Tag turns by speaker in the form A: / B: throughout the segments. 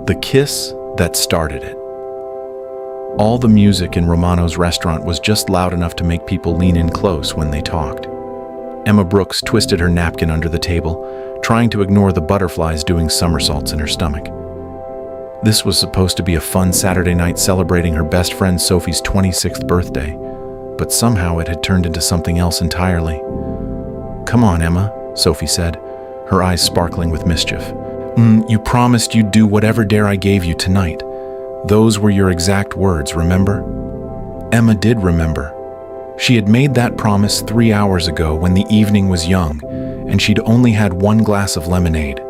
A: The kiss that started it. All the music in Romano's restaurant was just loud enough to make people lean in close when they talked. Emma Brooks twisted her napkin under the table, trying to ignore the butterflies doing somersaults in her stomach. This was supposed to be a fun Saturday night celebrating her best friend Sophie's 26th birthday, but somehow it had turned into something else entirely. "Come on, Emma," Sophie said, her eyes sparkling with mischief. You promised you'd do whatever dare I gave you tonight. Those were your exact words, remember?" Emma did remember. She had made that promise 3 hours ago when the evening was young, and she'd only had 1 glass of lemonade.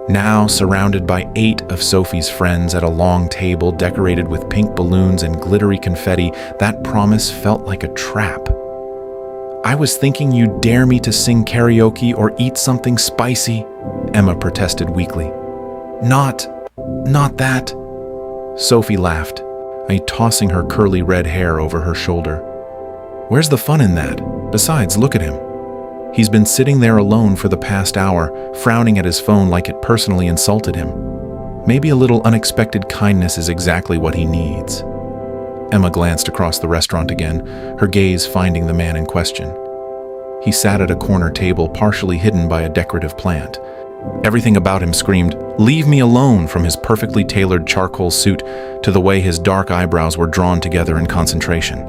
A: Now, surrounded by 8 of Sophie's friends at a long table decorated with pink balloons and glittery confetti, that promise felt like a trap. "I was thinking you'd dare me to sing karaoke or eat something spicy," Emma protested weakly. Not that." Sophie laughed, tossing her curly red hair over her shoulder. "Where's the fun in that? Besides, look at him. He's been sitting there alone for the past hour, frowning at his phone like it personally insulted him. Maybe a little unexpected kindness is exactly what he needs." Emma glanced across the restaurant again, her gaze finding the man in question. He sat at a corner table partially hidden by a decorative plant. Everything about him screamed, "Leave me alone," from his perfectly tailored charcoal suit to the way his dark eyebrows were drawn together in concentration.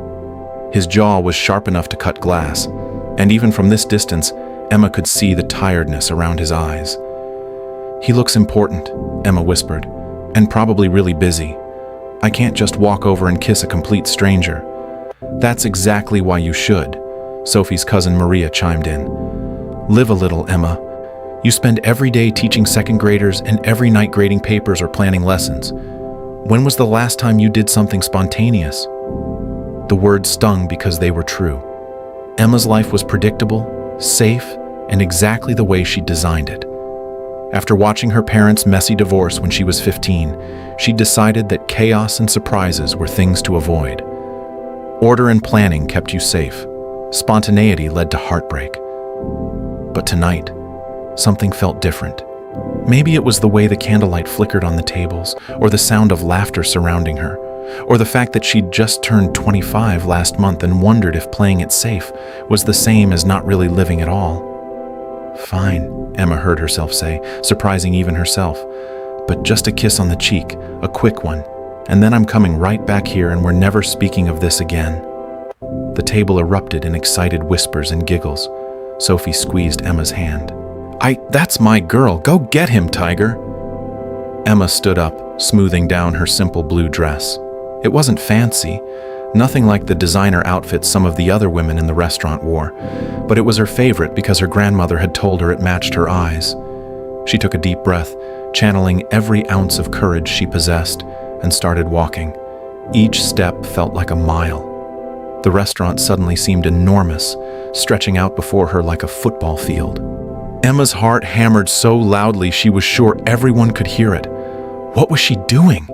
A: His jaw was sharp enough to cut glass, and even from this distance, Emma could see the tiredness around his eyes. "He looks important," Emma whispered, "and probably really busy. I can't just walk over and kiss a complete stranger." "That's exactly why you should," Sophie's cousin Maria chimed in. "Live a little, Emma. You spend every day teaching second graders and every night grading papers or planning lessons. When was the last time you did something spontaneous?" The words stung because they were true. Emma's life was predictable, safe, and exactly the way she designed it. After watching her parents' messy divorce when she was 15, she decided that chaos and surprises were things to avoid. Order and planning kept you safe. Spontaneity led to heartbreak. But tonight, something felt different. Maybe it was the way the candlelight flickered on the tables, or the sound of laughter surrounding her, or the fact that she'd just turned 25 last month and wondered if playing it safe was the same as not really living at all. "Fine," Emma heard herself say, surprising even herself. "But just a kiss on the cheek, a quick one, and then I'm coming right back here and we're never speaking of this again." The table erupted in excited whispers and giggles. Sophie squeezed Emma's hand. That's my girl. Go get him, Tiger." Emma stood up, smoothing down her simple blue dress. It wasn't fancy, nothing like the designer outfits some of the other women in the restaurant wore, but it was her favorite because her grandmother had told her it matched her eyes. She took a deep breath, channeling every ounce of courage she possessed, and started walking. Each step felt like a mile. The restaurant suddenly seemed enormous, stretching out before her like a football field. Emma's heart hammered so loudly she was sure everyone could hear it. What was she doing?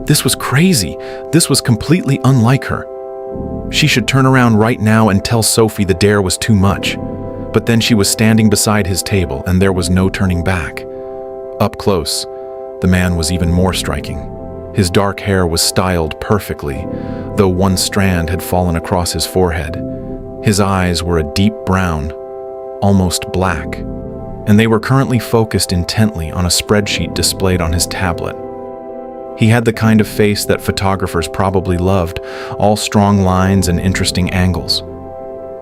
A: This was crazy. This was completely unlike her. She should turn around right now and tell Sophie the dare was too much. But then she was standing beside his table and there was no turning back. Up close, the man was even more striking. His dark hair was styled perfectly, though one strand had fallen across his forehead. His eyes were a deep brown, almost black, and they were currently focused intently on a spreadsheet displayed on his tablet. He had the kind of face that photographers probably loved, all strong lines and interesting angles.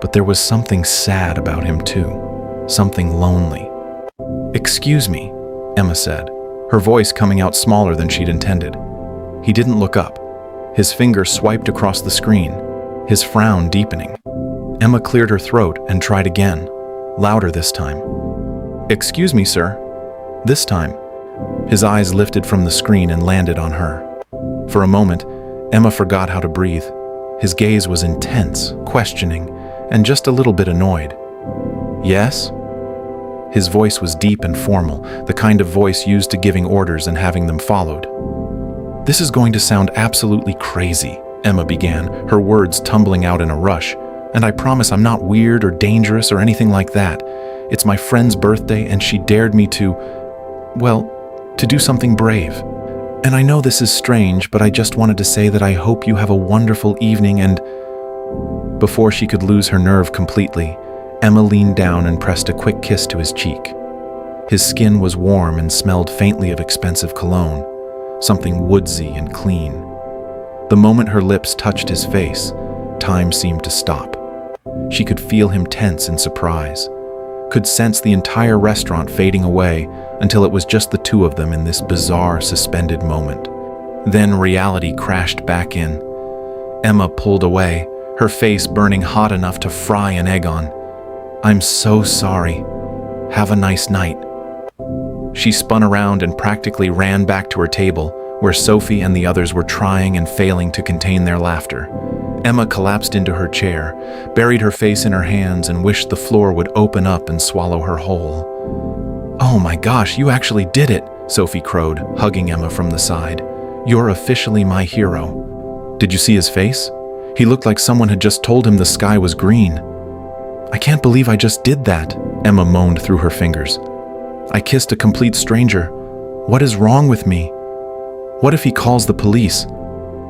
A: But there was something sad about him too, something lonely. "Excuse me," Emma said, her voice coming out smaller than she'd intended. He didn't look up. His finger swiped across the screen, his frown deepening. Emma cleared her throat and tried again, louder this time. "Excuse me, sir." This time, his eyes lifted from the screen and landed on her. For a moment, Emma forgot how to breathe. His gaze was intense, questioning, and just a little bit annoyed. "Yes?" His voice was deep and formal, the kind of voice used to giving orders and having them followed. "This is going to sound absolutely crazy," Emma began, her words tumbling out in a rush. "And I promise I'm not weird or dangerous or anything like that. It's my friend's birthday and she dared me to do something brave. And I know this is strange, but I just wanted to say that I hope you have a wonderful evening and—" Before she could lose her nerve completely, Emma leaned down and pressed a quick kiss to his cheek. His skin was warm and smelled faintly of expensive cologne, something woodsy and clean. The moment her lips touched his face, time seemed to stop. She could feel him tense in surprise, could sense the entire restaurant fading away until it was just the two of them in this bizarre, suspended moment. Then reality crashed back in. Emma pulled away, her face burning hot enough to fry an egg on. "I'm so sorry. Have a nice night." She spun around and practically ran back to her table, where Sophie and the others were trying and failing to contain their laughter. Emma collapsed into her chair, buried her face in her hands, and wished the floor would open up and swallow her whole. "Oh my gosh, you actually did it," Sophie crowed, hugging Emma from the side. "You're officially my hero." "Did you see his face? He looked like someone had just told him the sky was green." "I can't believe I just did that," Emma moaned through her fingers. "I kissed a complete stranger. What is wrong with me? What if he calls the police?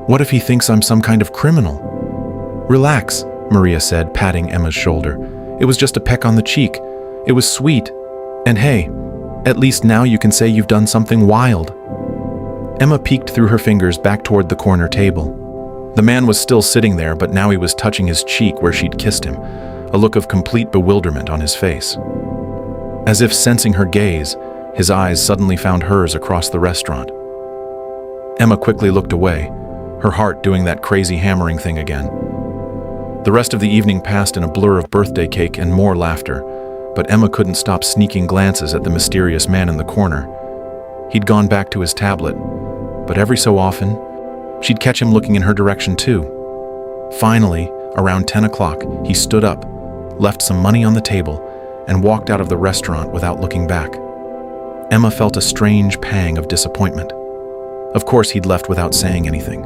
A: What if he thinks I'm some kind of criminal?" "Relax," Maria said, patting Emma's shoulder. "It was just a peck on the cheek. It was sweet. And hey, at least now you can say you've done something wild." Emma peeked through her fingers back toward the corner table. The man was still sitting there, but now he was touching his cheek where she'd kissed him, a look of complete bewilderment on his face. As if sensing her gaze, his eyes suddenly found hers across the restaurant. Emma quickly looked away, her heart doing that crazy hammering thing again. The rest of the evening passed in a blur of birthday cake and more laughter, but Emma couldn't stop sneaking glances at the mysterious man in the corner. He'd gone back to his tablet, but every so often, she'd catch him looking in her direction too. Finally, around 10 o'clock, he stood up, left some money on the table, and walked out of the restaurant without looking back. Emma felt a strange pang of disappointment. Of course, he'd left without saying anything.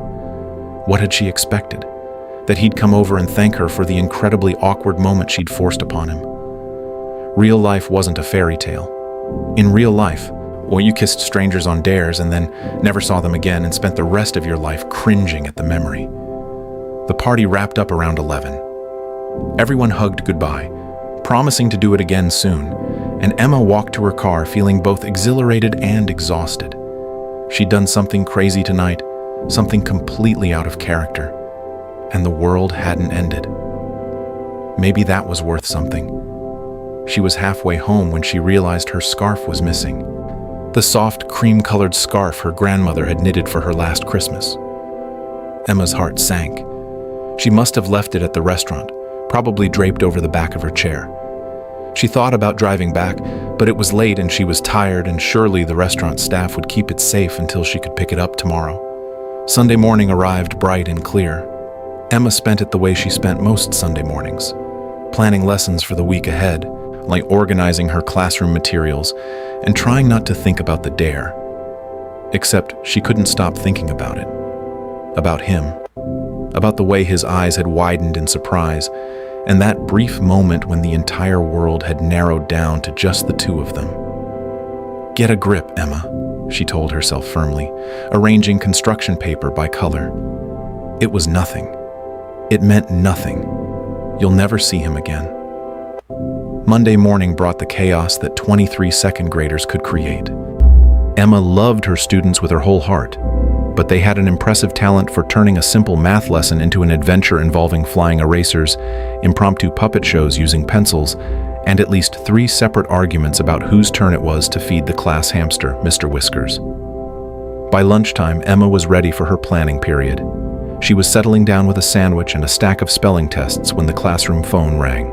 A: What had she expected? That he'd come over and thank her for the incredibly awkward moment she'd forced upon him. Real life wasn't a fairy tale. In real life, well, you kissed strangers on dares and then never saw them again and spent the rest of your life cringing at the memory. The party wrapped up around 11. Everyone hugged goodbye, promising to do it again soon, and Emma walked to her car feeling both exhilarated and exhausted. She'd done something crazy tonight, something completely out of character, and the world hadn't ended. Maybe that was worth something. She was halfway home when she realized her scarf was missing. The soft, cream-colored scarf her grandmother had knitted for her last Christmas. Emma's heart sank. She must have left it at the restaurant, probably draped over the back of her chair. She thought about driving back, but it was late and she was tired, and surely the restaurant staff would keep it safe until she could pick it up tomorrow. Sunday morning arrived bright and clear. Emma spent it the way she spent most Sunday mornings, planning lessons for the week ahead, like organizing her classroom materials and trying not to think about the dare. Except she couldn't stop thinking about it. About him. About the way his eyes had widened in surprise, and that brief moment when the entire world had narrowed down to just the two of them. "Get a grip, Emma," she told herself firmly, arranging construction paper by color. It was nothing. It meant nothing. You'll never see him again. Monday morning brought the chaos that 23 second graders could create. Emma loved her students with her whole heart, but they had an impressive talent for turning a simple math lesson into an adventure involving flying erasers, impromptu puppet shows using pencils, and at least 3 separate arguments about whose turn it was to feed the class hamster, Mr. Whiskers. By lunchtime, Emma was ready for her planning period. She was settling down with a sandwich and a stack of spelling tests when the classroom phone rang.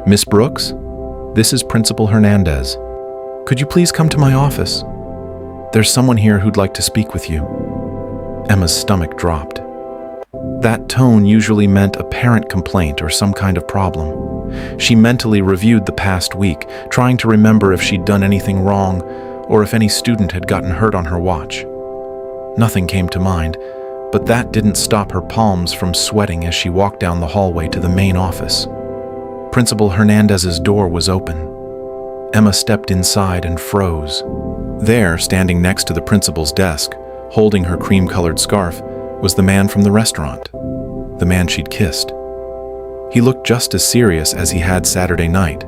A: "Miss Brooks? This is Principal Hernandez. Could you please come to my office? There's someone here who'd like to speak with you." Emma's stomach dropped. That tone usually meant a parent complaint or some kind of problem. She mentally reviewed the past week, trying to remember if she'd done anything wrong or if any student had gotten hurt on her watch. Nothing came to mind, but that didn't stop her palms from sweating as she walked down the hallway to the main office. Principal Hernandez's door was open. Emma stepped inside and froze. There, standing next to the principal's desk, Holding her cream-colored scarf was the man from the restaurant, the man she'd kissed. He looked just as serious as he had Saturday night,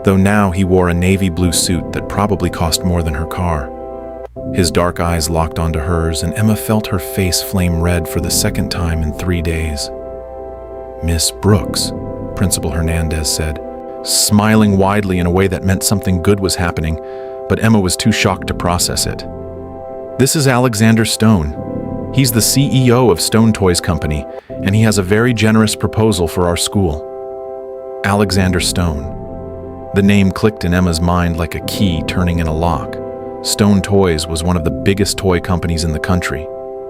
A: though now he wore a navy blue suit that probably cost more than her car. His dark eyes locked onto hers, and Emma felt her face flame red for the second time in 3 days. "Miss Brooks," Principal Hernandez said, smiling widely in a way that meant something good was happening, but Emma was too shocked to process it. "This is Alexander Stone. He's the CEO of Stone Toys Company, and he has a very generous proposal for our school." Alexander Stone. The name clicked in Emma's mind like a key turning in a lock. Stone Toys was one of the biggest toy companies in the country.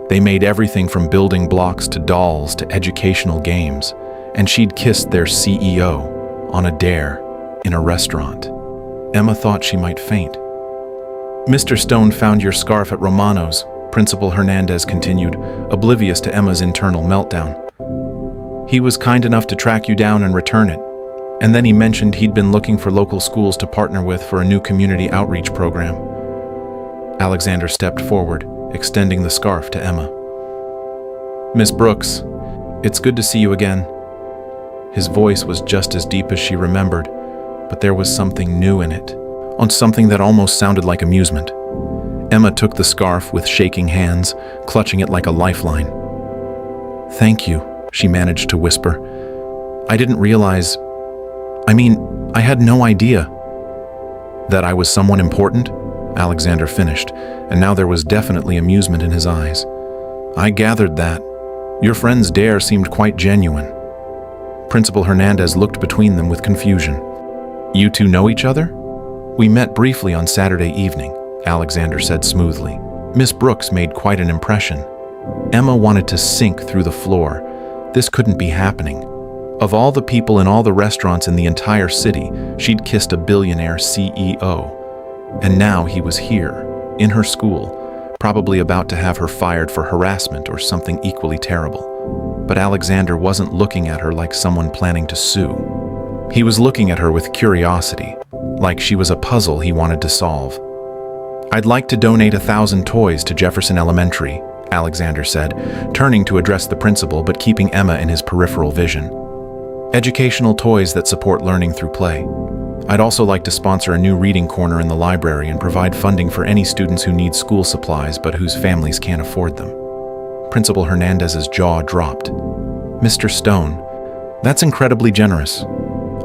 A: They made everything from building blocks to dolls to educational games, and she'd kissed their CEO on a dare in a restaurant. Emma thought she might faint. "Mr. Stone found your scarf at Romano's," Principal Hernandez continued, oblivious to Emma's internal meltdown. "He was kind enough to track you down and return it, and then he mentioned he'd been looking for local schools to partner with for a new community outreach program." Alexander stepped forward, extending the scarf to Emma. "Miss Brooks, it's good to see you again." His voice was just as deep as she remembered, but there was something new in it, on something that almost sounded like amusement. Emma took the scarf with shaking hands, clutching it like a lifeline. "Thank you," she managed to whisper. "I didn't realize... I had no idea." "That I was someone important?" Alexander finished, and now there was definitely amusement in his eyes. "I gathered that. Your friend's dare seemed quite genuine." Principal Hernandez looked between them with confusion. "You two know each other?" "We met briefly on Saturday evening," Alexander said smoothly. Miss Brooks made quite an impression. Emma wanted to sink through the floor. This couldn't be happening. Of all the people in all the restaurants in the entire city, she'd kissed a billionaire CEO. And now he was here, in her school, probably about to have her fired for harassment or something equally terrible. But Alexander wasn't looking at her like someone planning to sue. He was looking at her with curiosity, like she was a puzzle he wanted to solve. "I'd like to donate 1,000 toys to Jefferson Elementary," Alexander said, turning to address the principal but keeping Emma in his peripheral vision. "Educational toys that support learning through play. I'd also like to sponsor a new reading corner in the library and provide funding for any students who need school supplies but whose families can't afford them." Principal Hernandez's jaw dropped. "Mr. Stone, that's incredibly generous.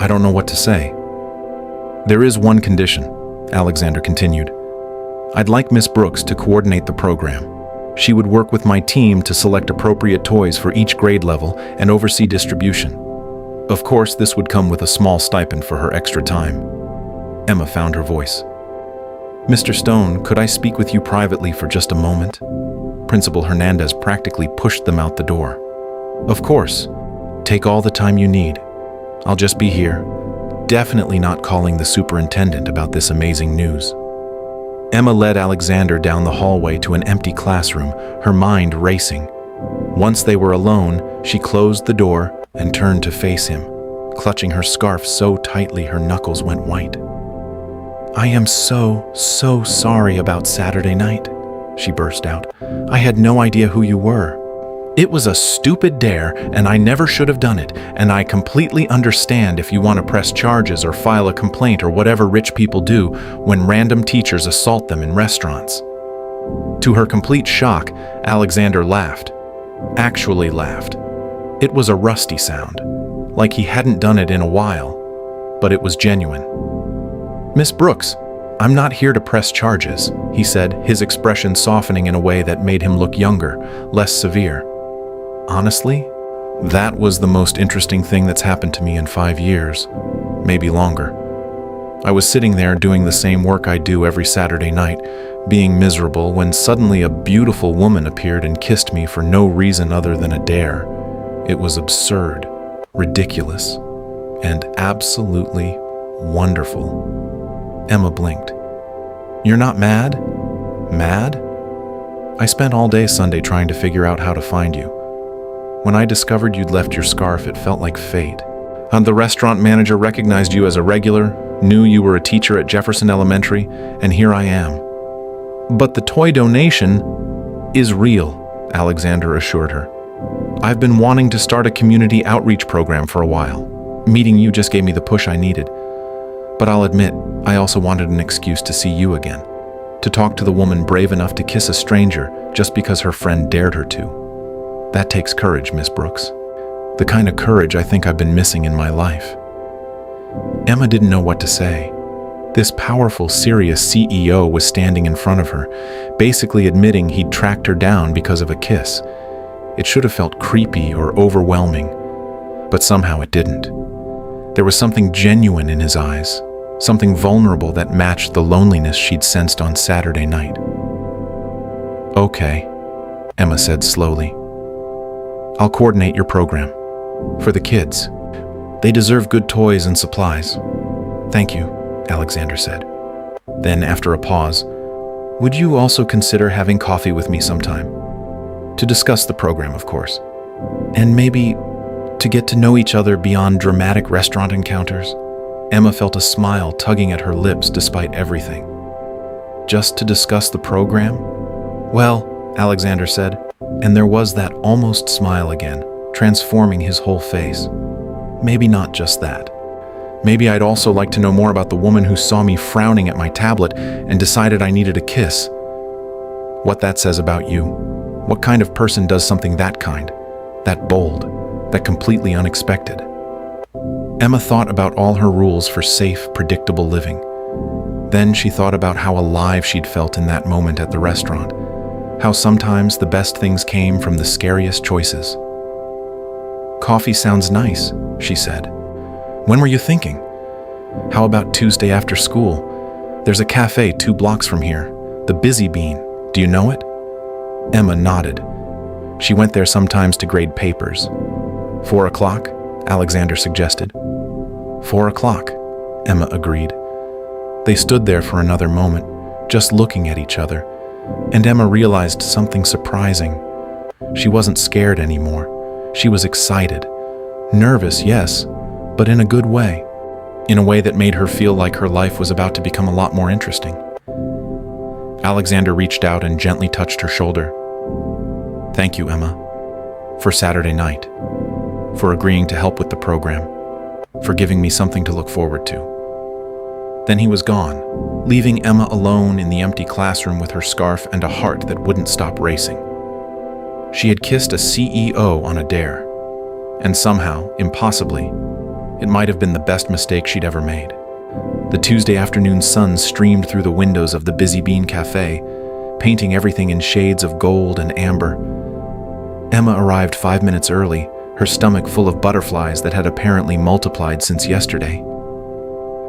A: I don't know what to say." "There is one condition," Alexander continued. "I'd like Miss Brooks to coordinate the program. She would work with my team to select appropriate toys for each grade level and oversee distribution. Of course, this would come with a small stipend for her extra time." Emma found her voice. "Mr. Stone, could I speak with you privately for just a moment?" Principal Hernandez practically pushed them out the door. "Of course. Take all the time you need. I'll just be here. Definitely not calling the superintendent about this amazing news." Emma led Alexander down the hallway to an empty classroom, her mind racing. Once they were alone, she closed the door and turned to face him, clutching her scarf so tightly her knuckles went white. "I am so sorry about Saturday night," she burst out. "I had no idea who you were. It was a stupid dare, and I never should have done it, and I completely understand if you want to press charges or file a complaint or whatever rich people do when random teachers assault them in restaurants." To her complete shock, Alexander laughed. Actually laughed. It was a rusty sound, like he hadn't done it in a while, but it was genuine. "Miss Brooks, I'm not here to press charges," he said, his expression softening in a way that made him look younger, less severe. "Honestly, that was the most interesting thing that's happened to me in 5 years, maybe longer. I was sitting there doing the same work I do every Saturday night, being miserable, when suddenly a beautiful woman appeared and kissed me for no reason other than a dare. It was absurd, ridiculous, and absolutely wonderful." Emma blinked. "You're not mad? Mad? I spent all day Sunday trying to figure out how to find you. When I discovered you'd left your scarf, it felt like fate. And the restaurant manager recognized you as a regular, knew you were a teacher at Jefferson Elementary, and here I am. But the toy donation, is real, Alexander assured her. I've been wanting to start a community outreach program for a while. Meeting you just gave me the push I needed. But I'll admit, I also wanted an excuse to see you again. To talk to the woman brave enough to kiss a stranger just because her friend dared her to. That takes courage, Miss Brooks. The kind of courage I think I've been missing in my life. Emma didn't know what to say. This powerful, serious CEO was standing in front of her, basically admitting he'd tracked her down because of a kiss. It should have felt creepy or overwhelming, but somehow it didn't. There was something genuine in his eyes, something vulnerable that matched the loneliness she'd sensed on Saturday night. Okay, Emma said slowly. I'll coordinate your program. For the kids. They deserve good toys and supplies. Thank you, Alexander said. Then, after a pause, would you also consider having coffee with me sometime? To discuss the program, of course. And maybe to get to know each other beyond dramatic restaurant encounters? Emma felt a smile tugging at her lips despite everything. Just to discuss the program? Well, Alexander said, and there was that almost smile again, transforming his whole face. Maybe not just that. Maybe I'd also like to know more about the woman who saw me frowning at my tablet and decided I needed a kiss. What that says about you. What kind of person does something that kind, that bold, that completely unexpected? Emma thought about all her rules for safe, predictable living. Then she thought about how alive she'd felt in that moment at the restaurant, how sometimes the best things came from the scariest choices. Coffee sounds nice, she said. When were you thinking? How about Tuesday after school? There's a cafe 2 blocks from here, the Busy Bean. Do you know it? Emma nodded. She went there sometimes to grade papers. 4 o'clock, Alexander suggested. 4 o'clock, Emma agreed. They stood there for another moment, just looking at each other, and Emma realized something surprising. She wasn't scared anymore. She was excited. Nervous, yes, but in a good way. In a way that made her feel like her life was about to become a lot more interesting. Alexander reached out and gently touched her shoulder. Thank you, Emma, for Saturday night, for agreeing to help with the program, for giving me something to look forward to. Then he was gone, leaving Emma alone in the empty classroom with her scarf and a heart that wouldn't stop racing. She had kissed a CEO on a dare, and somehow, impossibly, it might have been the best mistake she'd ever made. The Tuesday afternoon sun streamed through the windows of the Busy Bean Cafe, painting everything in shades of gold and amber. Emma arrived 5 minutes early, her stomach full of butterflies that had apparently multiplied since yesterday.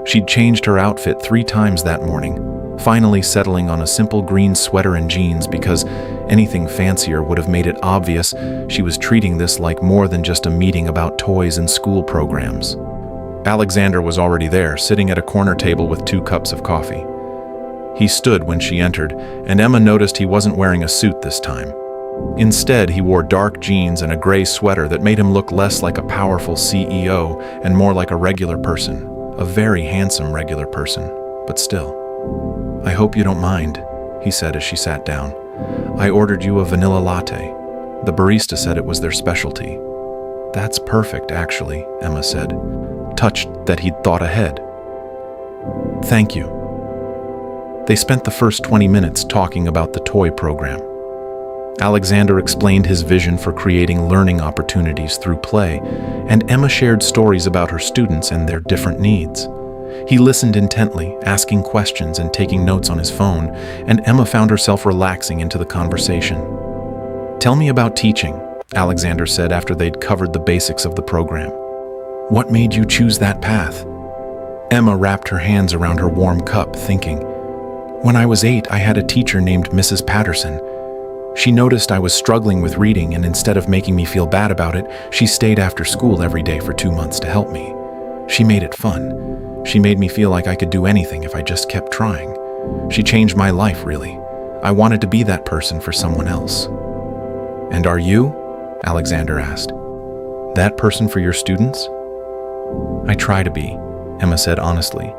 A: She'd changed her outfit 3 times that morning, finally settling on a simple green sweater and jeans because anything fancier would have made it obvious she was treating this like more than just a meeting about toys and school programs. Alexander was already there, sitting at a corner table with 2 cups of coffee. He stood when she entered, and Emma noticed he wasn't wearing a suit this time. Instead, he wore dark jeans and a gray sweater that made him look less like a powerful CEO and more like a regular person, a very handsome regular person, but still. I hope you don't mind, he said as she sat down. I ordered you a vanilla latte. The barista said it was their specialty. That's perfect, actually, Emma said, touched that he'd thought ahead. Thank you. They spent the first 20 minutes talking about the toy program. Alexander explained his vision for creating learning opportunities through play, and Emma shared stories about her students and their different needs. He listened intently, asking questions and taking notes on his phone, and Emma found herself relaxing into the conversation. Tell me about teaching, Alexander said after they'd covered the basics of the program. What made you choose that path? Emma wrapped her hands around her warm cup, thinking, when I was 8, I had a teacher named Mrs. Patterson. She noticed I was struggling with reading, and instead of making me feel bad about it, she stayed after school every day for 2 months to help me. She made it fun. She made me feel like I could do anything if I just kept trying. She changed my life, really. I wanted to be that person for someone else. And are you? Alexander asked. That person for your students? I try to be, Emma said honestly.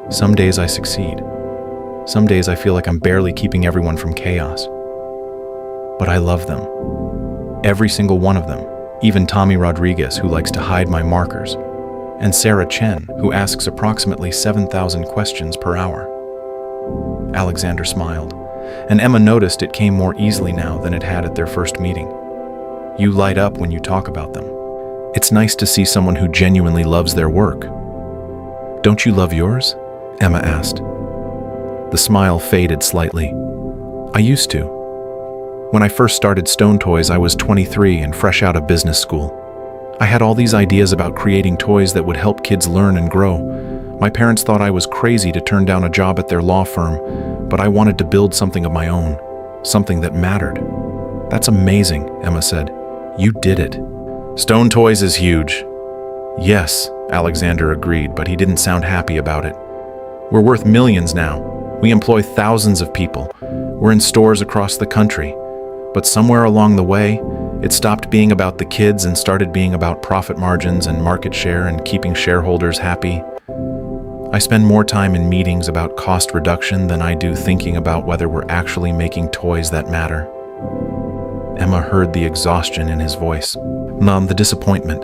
A: Some days I succeed. Some days I feel like I'm barely keeping everyone from chaos. but I love them. Every single one of them, even Tommy Rodriguez, who likes to hide my markers, and Sarah Chen, who asks approximately 7,000 questions per hour. Alexander smiled, and Emma noticed it came more easily now than it had at their first meeting. You light up when you talk about them. It's nice to see someone who genuinely loves their work. Don't you love yours? Emma asked. The smile faded slightly. I used to. When I first started Stone Toys, I was 23 and fresh out of business school. I had all these ideas about creating toys that would help kids learn and grow. My parents thought I was crazy to turn down a job at their law firm, but I wanted to build something of my own, something that mattered. That's amazing, Emma said. You did it. Stone Toys is huge. Yes, Alexander agreed, but he didn't sound happy about it. We're worth millions now. We employ thousands of people. We're in stores across the country. But somewhere along the way, it stopped being about the kids and started being about profit margins and market share and keeping shareholders happy. I spend more time in meetings about cost reduction than I do thinking about whether we're actually making toys that matter. Emma heard the exhaustion in his voice. Mom, the disappointment.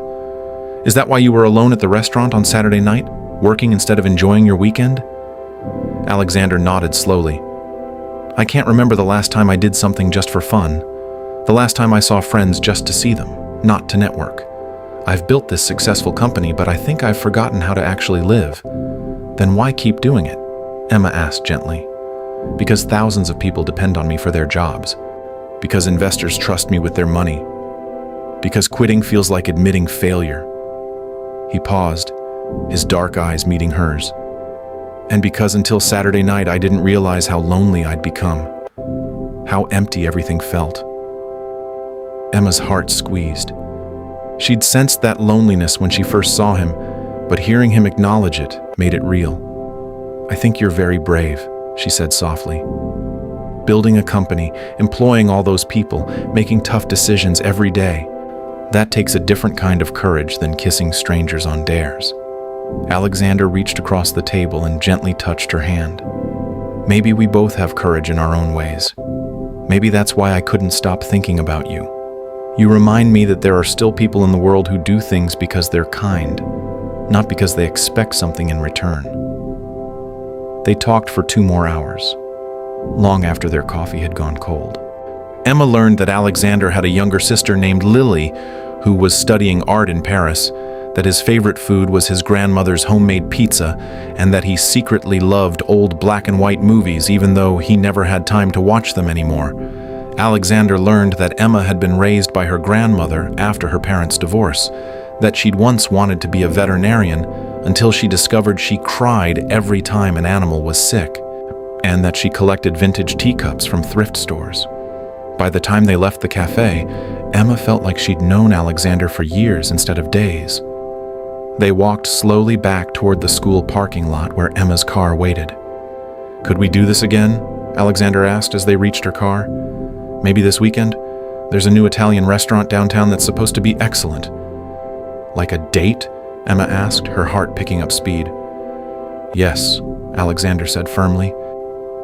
A: Is that why you were alone at the restaurant on Saturday night, working instead of enjoying your weekend? Alexander nodded slowly. I can't remember the last time I did something just for fun. The last time I saw friends just to see them, not to network. I've built this successful company, but I think I've forgotten how to actually live. Then why keep doing it? Emma asked gently. Because thousands of people depend on me for their jobs. Because investors trust me with their money. Because quitting feels like admitting failure. He paused, his dark eyes meeting hers. And because until Saturday night I didn't realize how lonely I'd become, how empty everything felt. Emma's heart squeezed. She'd sensed that loneliness when she first saw him, but hearing him acknowledge it made it real. I think you're very brave, she said softly. Building a company, employing all those people, making tough decisions every day, that takes a different kind of courage than kissing strangers on dares. Alexander reached across the table and gently touched her hand. Maybe we both have courage in our own ways. Maybe that's why I couldn't stop thinking about you. You remind me that there are still people in the world who do things because they're kind, not because they expect something in return. They talked for 2 more hours, long after their coffee had gone cold. Emma learned that Alexander had a younger sister named Lily, who was studying art in Paris, that his favorite food was his grandmother's homemade pizza, and that he secretly loved old black and white movies even though he never had time to watch them anymore. Alexander learned that Emma had been raised by her grandmother after her parents' divorce, that she'd once wanted to be a veterinarian until she discovered she cried every time an animal was sick, and that she collected vintage teacups from thrift stores. By the time they left the cafe, Emma felt like she'd known Alexander for years instead of days. They walked slowly back toward the school parking lot where Emma's car waited. Could we do this again? Alexander asked as they reached her car. Maybe this weekend? There's a new Italian restaurant downtown that's supposed to be excellent. Like a date? Emma asked, her heart picking up speed. Yes, Alexander said firmly.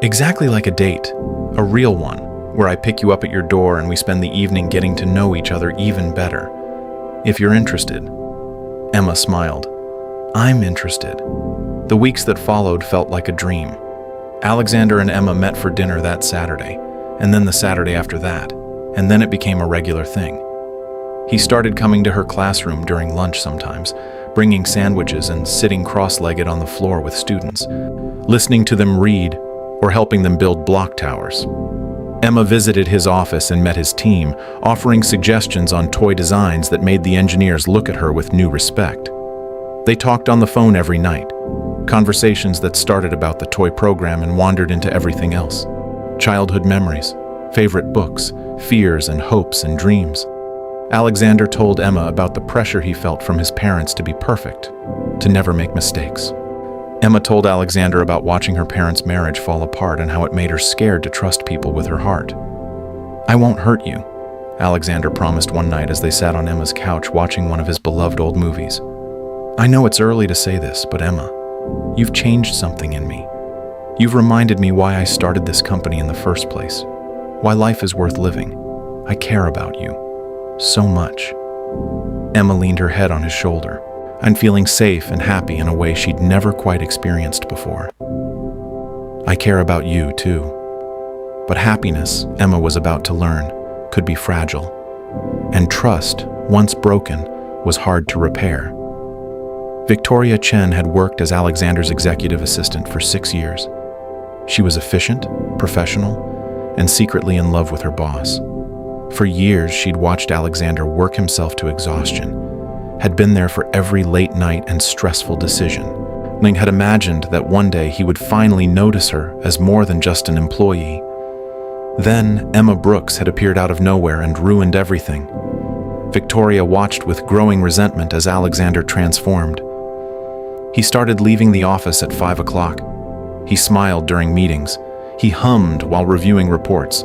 A: Exactly like a date, a real one, where I pick you up at your door and we spend the evening getting to know each other even better. If you're interested. Emma smiled. I'm interested. The weeks that followed felt like a dream. Alexander and Emma met for dinner that Saturday, and then the Saturday after that, and then it became a regular thing. He started coming to her classroom during lunch sometimes, bringing sandwiches and sitting cross-legged on the floor with students, listening to them read or helping them build block towers. Emma visited his office and met his team, offering suggestions on toy designs that made the engineers look at her with new respect. They talked on the phone every night, conversations that started about the toy program and wandered into everything else. Childhood memories, favorite books, fears and hopes and dreams. Alexander told Emma about the pressure he felt from his parents to be perfect, to never make mistakes. Emma told Alexander about watching her parents' marriage fall apart and how it made her scared to trust people with her heart. I won't hurt you, Alexander promised one night as they sat on Emma's couch watching one of his beloved old movies. I know it's early to say this, but Emma, you've changed something in me. You've reminded me why I started this company in the first place, why life is worth living. I care about you. So much." Emma leaned her head on his shoulder, and feeling safe and happy in a way she'd never quite experienced before. "I care about you, too." But happiness, Emma was about to learn, could be fragile. And trust, once broken, was hard to repair. Victoria Chen had worked as Alexander's executive assistant for 6 years. She was efficient, professional, and secretly in love with her boss. For years, she'd watched Alexander work himself to exhaustion, had been there for every late night and stressful decision, and had imagined that one day he would finally notice her as more than just an employee. Then, Emma Brooks had appeared out of nowhere and ruined everything. Victoria watched with growing resentment as Alexander transformed. He started leaving the office at 5 o'clock. He smiled during meetings. He hummed while reviewing reports.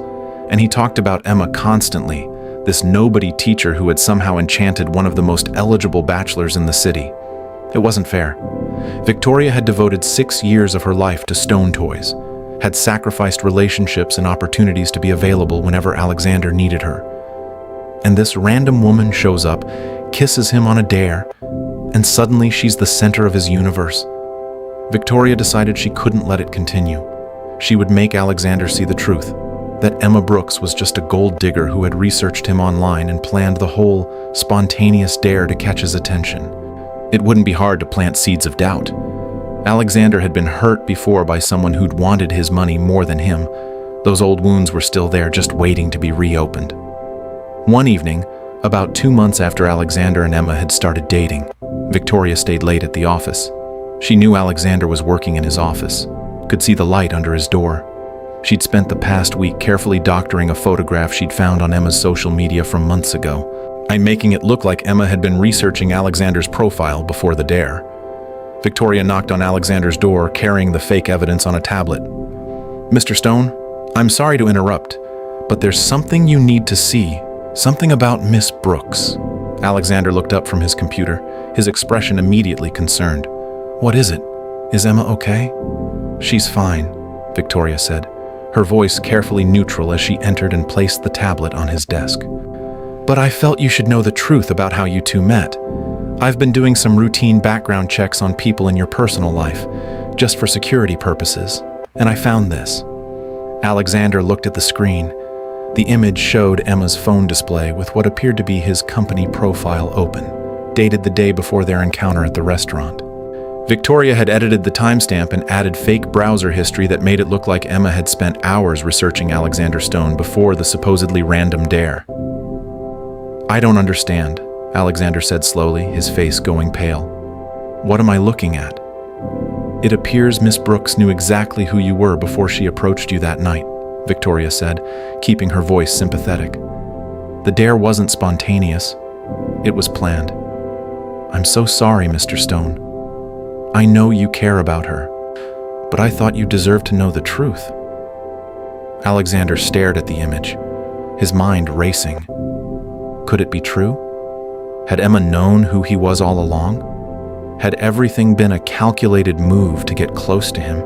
A: And he talked about Emma constantly, this nobody teacher who had somehow enchanted one of the most eligible bachelors in the city. It wasn't fair. Victoria had devoted 6 years of her life to stone toys, had sacrificed relationships and opportunities to be available whenever Alexander needed her. And this random woman shows up, kisses him on a dare, and suddenly she's the center of his universe. Victoria decided she couldn't let it continue. She would make Alexander see the truth, that Emma Brooks was just a gold digger who had researched him online and planned the whole spontaneous dare to catch his attention. It wouldn't be hard to plant seeds of doubt. Alexander had been hurt before by someone who'd wanted his money more than him. Those old wounds were still there, just waiting to be reopened. One evening, about 2 months after Alexander and Emma had started dating, Victoria stayed late at the office. She knew Alexander was working in his office, could see the light under his door. She'd spent the past week carefully doctoring a photograph she'd found on Emma's social media from months ago, and making it look like Emma had been researching Alexander's profile before the dare. Victoria knocked on Alexander's door, carrying the fake evidence on a tablet. "Mr. Stone, I'm sorry to interrupt, but there's something you need to see. Something about Miss Brooks." Alexander looked up from his computer, his expression immediately concerned. "What is it? Is Emma okay?" "She's fine," Victoria said, her voice carefully neutral as she entered and placed the tablet on his desk. "But I felt you should know the truth about how you two met. I've been doing some routine background checks on people in your personal life, just for security purposes, and I found this." Alexander looked at the screen. The image showed Emma's phone display with what appeared to be his company profile open, dated the day before their encounter at the restaurant. Victoria had edited the timestamp and added fake browser history that made it look like Emma had spent hours researching Alexander Stone before the supposedly random dare. "I don't understand," Alexander said slowly, his face going pale. "What am I looking at?" "It appears Miss Brooks knew exactly who you were before she approached you that night," Victoria said, keeping her voice sympathetic. "The dare wasn't spontaneous. It was planned. I'm so sorry, Mr. Stone. I know you care about her, but I thought you deserved to know the truth." Alexander stared at the image, his mind racing. Could it be true? Had Emma known who he was all along? Had everything been a calculated move to get close to him,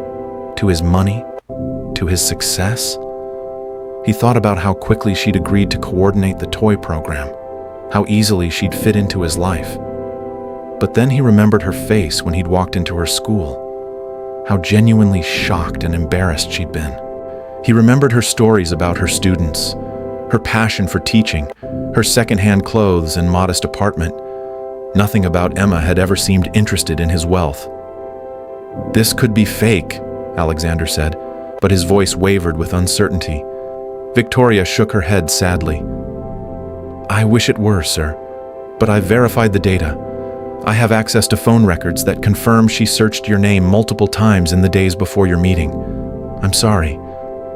A: to his money, to his success? He thought about how quickly she'd agreed to coordinate the toy program, how easily she'd fit into his life. But then he remembered her face when he'd walked into her school, how genuinely shocked and embarrassed she'd been. He remembered her stories about her students, her passion for teaching, her secondhand clothes and modest apartment. Nothing about Emma had ever seemed interested in his wealth. "This could be fake," Alexander said, but his voice wavered with uncertainty. Victoria shook her head sadly. "I wish it were, sir, but I've verified the data. I have access to phone records that confirm she searched your name multiple times in the days before your meeting. I'm sorry.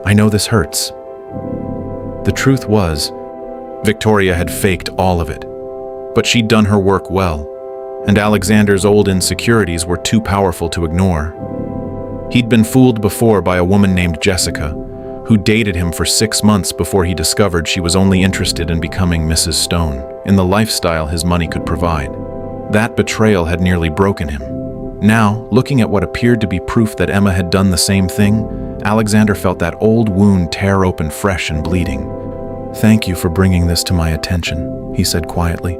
A: I know this hurts." The truth was, Victoria had faked all of it, but she'd done her work well, and Alexander's old insecurities were too powerful to ignore. He'd been fooled before by a woman named Jessica, who dated him for 6 months before he discovered she was only interested in becoming Mrs. Stone, in the lifestyle his money could provide. That betrayal had nearly broken him. Now, looking at what appeared to be proof that Emma had done the same thing, Alexander felt that old wound tear open fresh and bleeding. "Thank you for bringing this to my attention," he said quietly.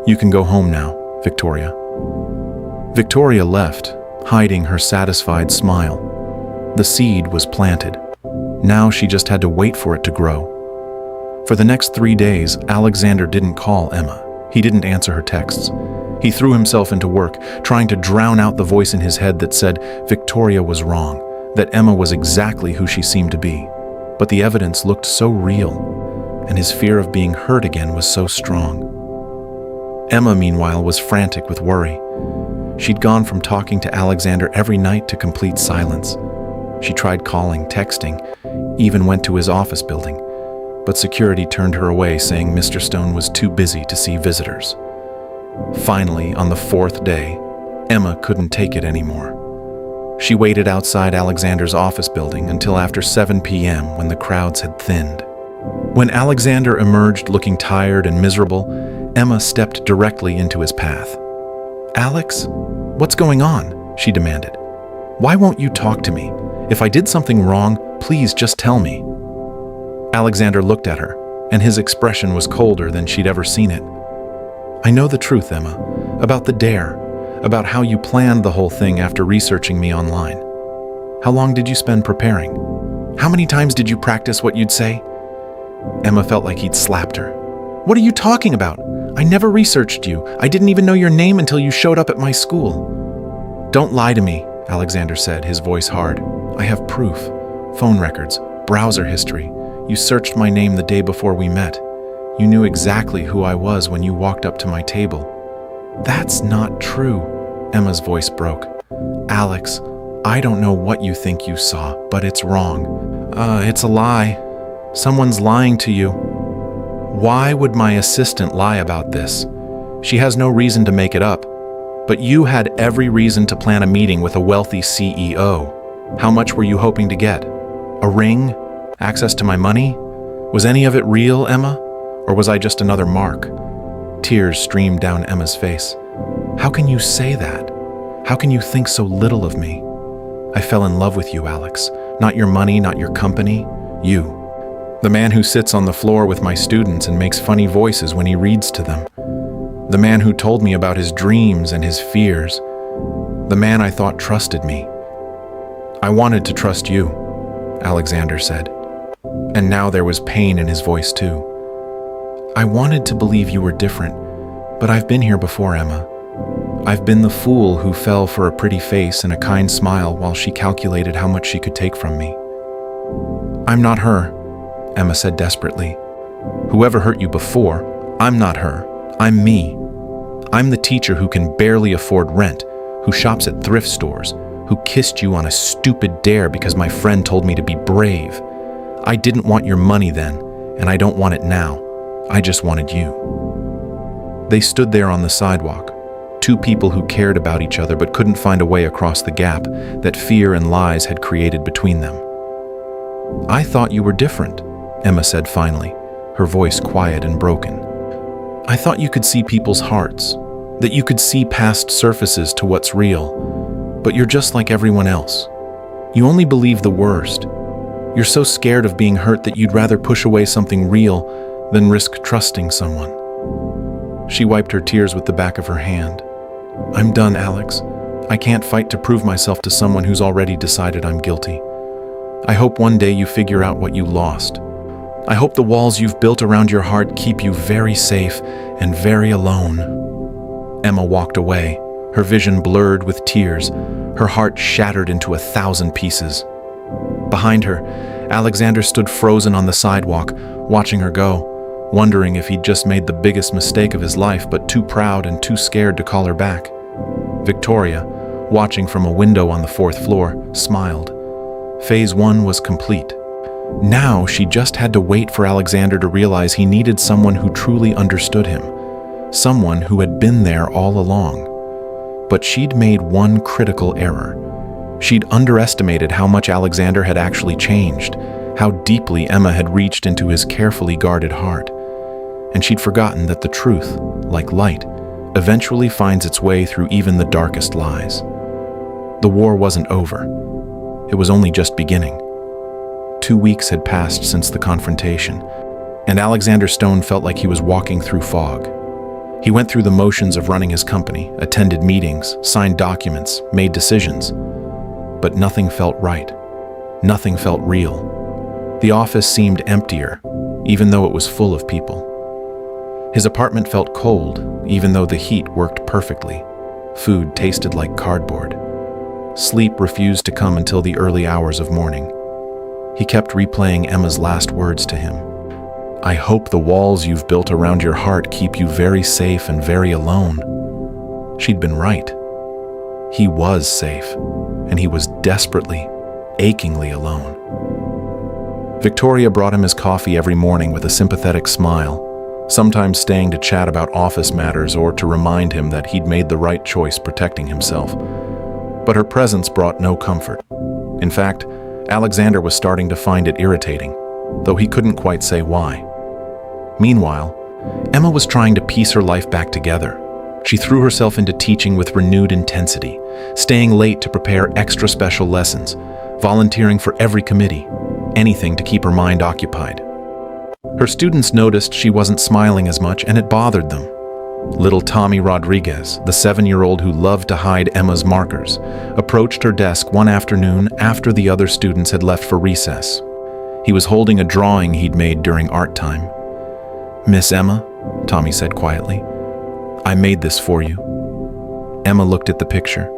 A: "You can go home now, Victoria." Victoria left, hiding her satisfied smile. The seed was planted. Now she just had to wait for it to grow. For the next 3 days, Alexander didn't call Emma. He didn't answer her texts. He threw himself into work, trying to drown out the voice in his head that said Victoria was wrong, that Emma was exactly who she seemed to be. But the evidence looked so real, and his fear of being hurt again was so strong. Emma, meanwhile, was frantic with worry. She'd gone from talking to Alexander every night to complete silence. She tried calling, texting, even went to his office building, but security turned her away, saying Mr. Stone was too busy to see visitors. Finally, on the 4th day, Emma couldn't take it anymore. She waited outside Alexander's office building until after 7 p.m. when the crowds had thinned. When Alexander emerged looking tired and miserable, Emma stepped directly into his path. "Alex, what's going on?" she demanded. "Why won't you talk to me? If I did something wrong, please just tell me." Alexander looked at her, and his expression was colder than she'd ever seen it. "I know the truth, Emma, about the dare, about how you planned the whole thing after researching me online. How long did you spend preparing? How many times did you practice what you'd say?" Emma felt like he'd slapped her. "What are you talking about? I never researched you. I didn't even know your name until you showed up at my school." "Don't lie to me," Alexander said, his voice hard. "I have proof. Phone records, browser history. You searched my name the day before we met. You knew exactly who I was when you walked up to my table." "That's not true," Emma's voice broke. "Alex, I don't know what you think you saw, but it's wrong. It's a lie. Someone's lying to you." "Why would my assistant lie about this? She has no reason to make it up. But you had every reason to plan a meeting with a wealthy CEO. How much were you hoping to get? A ring? Access to my money? Was any of it real, Emma? Or was I just another mark?" Tears streamed down Emma's face. "How can you say that? How can you think so little of me? I fell in love with you, Alex. Not your money, not your company. You. The man who sits on the floor with my students and makes funny voices when he reads to them. The man who told me about his dreams and his fears. The man I thought trusted me. I wanted to trust you," Alexander said. And now there was pain in his voice too. "I wanted to believe you were different, but I've been here before, Emma. I've been the fool who fell for a pretty face and a kind smile while she calculated how much she could take from me." "I'm not her," Emma said desperately. "Whoever hurt you before, I'm not her. I'm me. I'm the teacher who can barely afford rent, who shops at thrift stores, who kissed you on a stupid dare because my friend told me to be brave. I didn't want your money then, and I don't want it now. I just wanted you." They stood there on the sidewalk, two people who cared about each other but couldn't find a way across the gap that fear and lies had created between them. "I thought you were different," Emma said finally, her voice quiet and broken. "I thought you could see people's hearts, that you could see past surfaces to what's real, but you're just like everyone else. You only believe the worst. You're so scared of being hurt that you'd rather push away something real than risk trusting someone." She wiped her tears with the back of her hand. "I'm done, Alex. I can't fight to prove myself to someone who's already decided I'm guilty. I hope one day you figure out what you lost. I hope the walls you've built around your heart keep you very safe and very alone." Emma walked away, her vision blurred with tears, her heart shattered into 1,000 pieces. Behind her, Alexander stood frozen on the sidewalk, watching her go, wondering if he'd just made the biggest mistake of his life, but too proud and too scared to call her back. Victoria, watching from a window on the 4th floor, smiled. Phase 1 was complete. Now she just had to wait for Alexander to realize he needed someone who truly understood him, someone who had been there all along. But she'd made one critical error. She'd underestimated how much Alexander had actually changed, how deeply Emma had reached into his carefully guarded heart. And she'd forgotten that the truth, like light, eventually finds its way through even the darkest lies. The war wasn't over. It was only just beginning. 2 weeks had passed since the confrontation, and Alexander Stone felt like he was walking through fog. He went through the motions of running his company, attended meetings, signed documents, made decisions. But nothing felt right. Nothing felt real. The office seemed emptier, even though it was full of people. His apartment felt cold, even though the heat worked perfectly. Food tasted like cardboard. Sleep refused to come until the early hours of morning. He kept replaying Emma's last words to him. "I hope the walls you've built around your heart keep you very safe and very alone." She'd been right. He was safe, and he was desperately, achingly alone. Victoria brought him his coffee every morning with a sympathetic smile, sometimes staying to chat about office matters or to remind him that he'd made the right choice protecting himself. But her presence brought no comfort. In fact, Alexander was starting to find it irritating, though he couldn't quite say why. Meanwhile, Emma was trying to piece her life back together. She threw herself into teaching with renewed intensity, staying late to prepare extra special lessons, volunteering for every committee, anything to keep her mind occupied. Her students noticed she wasn't smiling as much, and it bothered them. Little Tommy Rodriguez, the 7-year-old who loved to hide Emma's markers, approached her desk one afternoon after the other students had left for recess. He was holding a drawing he'd made during art time. "Miss Emma," Tommy said quietly, "I made this for you." Emma looked at the picture.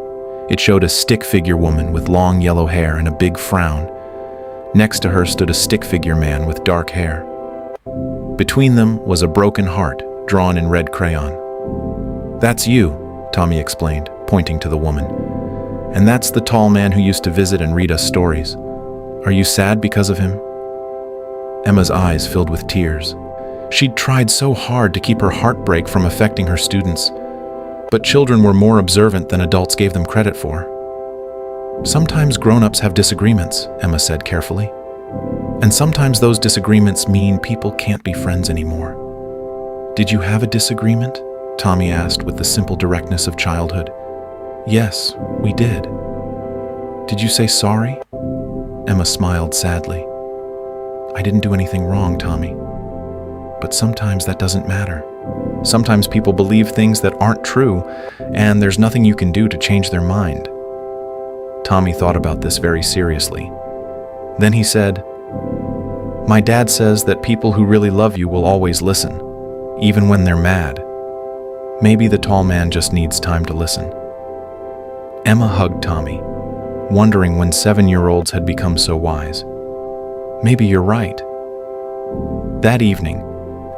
A: It showed a stick figure woman with long yellow hair and a big frown. Next to her stood a stick figure man with dark hair. Between them was a broken heart drawn in red crayon. "That's you," Tommy explained, pointing to the woman. "And that's the tall man who used to visit and read us stories. Are you sad because of him?" Emma's eyes filled with tears. She'd tried so hard to keep her heartbreak from affecting her students, but children were more observant than adults gave them credit for. "Sometimes grown-ups have disagreements," Emma said carefully. "And sometimes those disagreements mean people can't be friends anymore." "Did you have a disagreement?" Tommy asked with the simple directness of childhood. "Yes, we did." "Did you say sorry?" Emma smiled sadly. "I didn't do anything wrong, Tommy. But sometimes that doesn't matter. Sometimes people believe things that aren't true, and there's nothing you can do to change their mind." Tommy thought about this very seriously. Then he said, "My dad says that people who really love you will always listen, even when they're mad. Maybe the tall man just needs time to listen." Emma hugged Tommy, wondering when 7-year-olds had become so wise. Maybe you're right. That evening,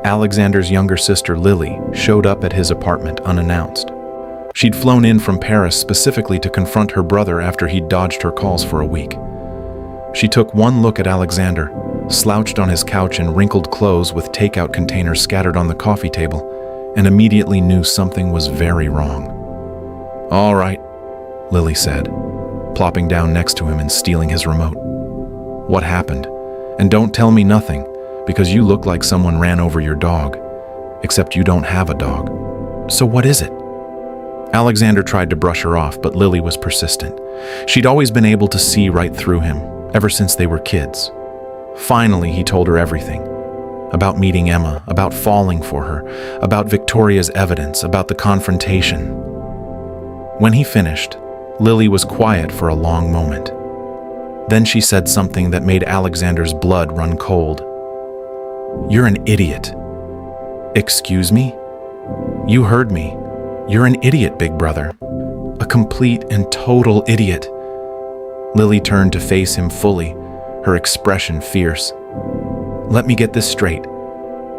A: Alexander's younger sister Lily showed up at his apartment unannounced. She'd flown in from Paris specifically to confront her brother after he'd dodged her calls for a week. She took one look at Alexander, slouched on his couch in wrinkled clothes with takeout containers scattered on the coffee table, and immediately knew something was very wrong. "All right," Lily said, plopping down next to him and stealing his remote. "What happened? And don't tell me nothing, because you look like someone ran over your dog, except you don't have a dog. So what is it?" Alexander tried to brush her off, but Lily was persistent. She'd always been able to see right through him, ever since they were kids. Finally, he told her everything. About meeting Emma, about falling for her, about Victoria's evidence, about the confrontation. When he finished, Lily was quiet for a long moment. Then she said something that made Alexander's blood run cold. "You're an idiot." "Excuse me?" "You heard me. You're an idiot, big brother. A complete and total idiot." Lily turned to face him fully, her expression fierce. "Let me get this straight.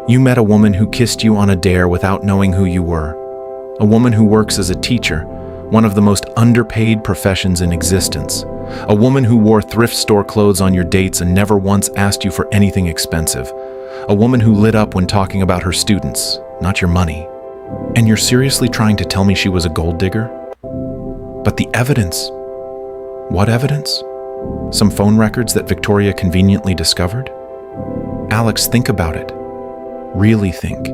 A: You met a woman who kissed you on a dare without knowing who you were. A woman who works as a teacher, one of the most underpaid professions in existence. A woman who wore thrift store clothes on your dates and never once asked you for anything expensive. A woman who lit up when talking about her students, not your money. And you're seriously trying to tell me she was a gold digger? But the evidence. What evidence? Some phone records that Victoria conveniently discovered? Alex, think about it. Really think.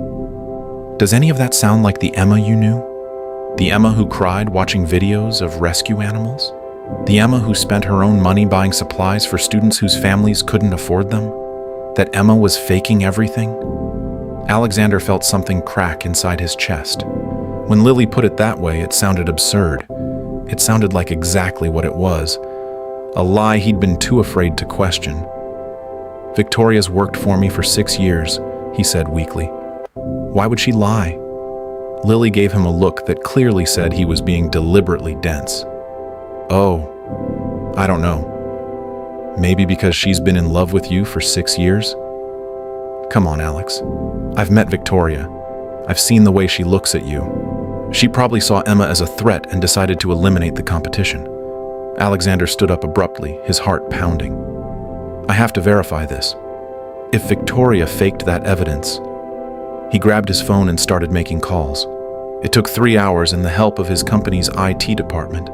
A: Does any of that sound like the Emma you knew? The Emma who cried watching videos of rescue animals? The Emma who spent her own money buying supplies for students whose families couldn't afford them? That Emma was faking everything? Alexander felt something crack inside his chest. When Lily put it that way, it sounded absurd. It sounded like exactly what it was. A lie he'd been too afraid to question. "Victoria's worked for me for 6 years," he said weakly. Why would she lie? Lily gave him a look that clearly said he was being deliberately dense. "Oh, I don't know. Maybe because she's been in love with you for 6 years? Come on, Alex. I've met Victoria. I've seen the way she looks at you. She probably saw Emma as a threat and decided to eliminate the competition." Alexander stood up abruptly, his heart pounding. "I have to verify this. If Victoria faked that evidence..." He grabbed his phone and started making calls. It took 3 hours and the help of his company's IT department,